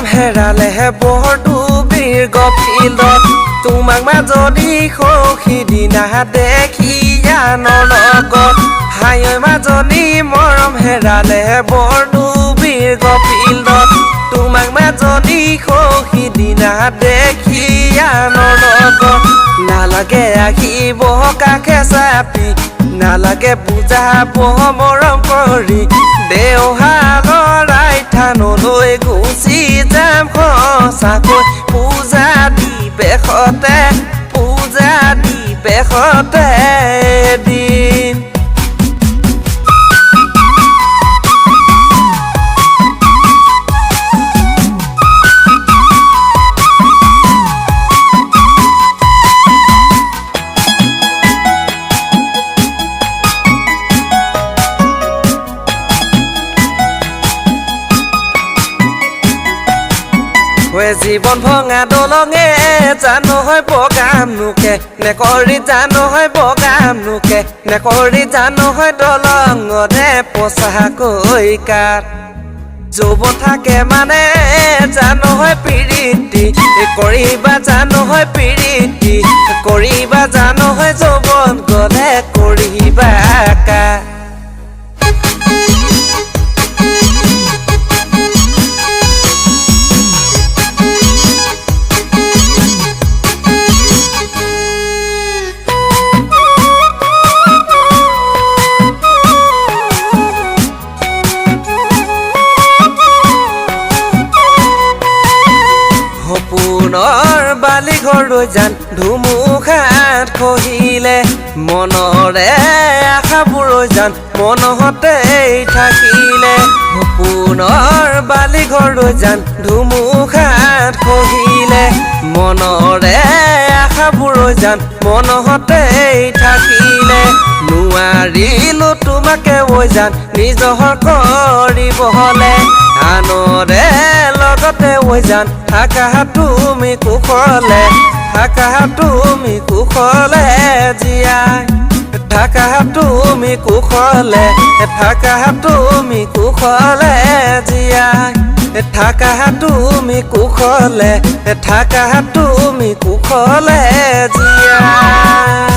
মৰম হেৰালেহে বৰ ডুবিৰ গভীৰত তোমাক মাজনী সখী দিনা দেখি আনৰ লগত হায় মাজনী মৰম হেৰালেহে বৰ ডুবিৰ গভীৰত তোমাক মাজনী সখী দিনা দেখি আনৰ লগত নালাগে আহিব কাষে চাপি নালাগে বুজাব মৰম কৰি দেওহালৰ আইথানলৈ গুচি যাম সঁচাকৈ পূজা দিবেশতে এদিন জীবন ভঙা দলঙে জানো হয় বগাম নোকে নেকৰি জানো হয় বগাম নোকে নেকৰি জানো হয় দলঙতে পচাকৈ কাঠ যৌৱন থাকে মানে জানো হয় প্ৰীতি কৰিবা জানো হয় প্ৰীতি কৰিবা জানো হয় যৌৱন গলে কৰিবা কাঠ পুনৰ বালি ঘৰলৈ যান ধুমুহাত খহিলে মনৰে আশাবোৰ যান মনহতেই থাকিলে পুনৰ বালি ঘৰলৈ যান ধুমুহাত খহিলে মনৰে আশাবোৰ যান মনহতেই থাকিলে নোৱাৰিলো তোমাকে যান নিজৰ কৰিব হলে আনৰে লগতে যান থাকা তুমি কুশলে জীয়াই থাকা তুমি কুশলে জীয়াই থাকা তুমি কুশলে জীয়াই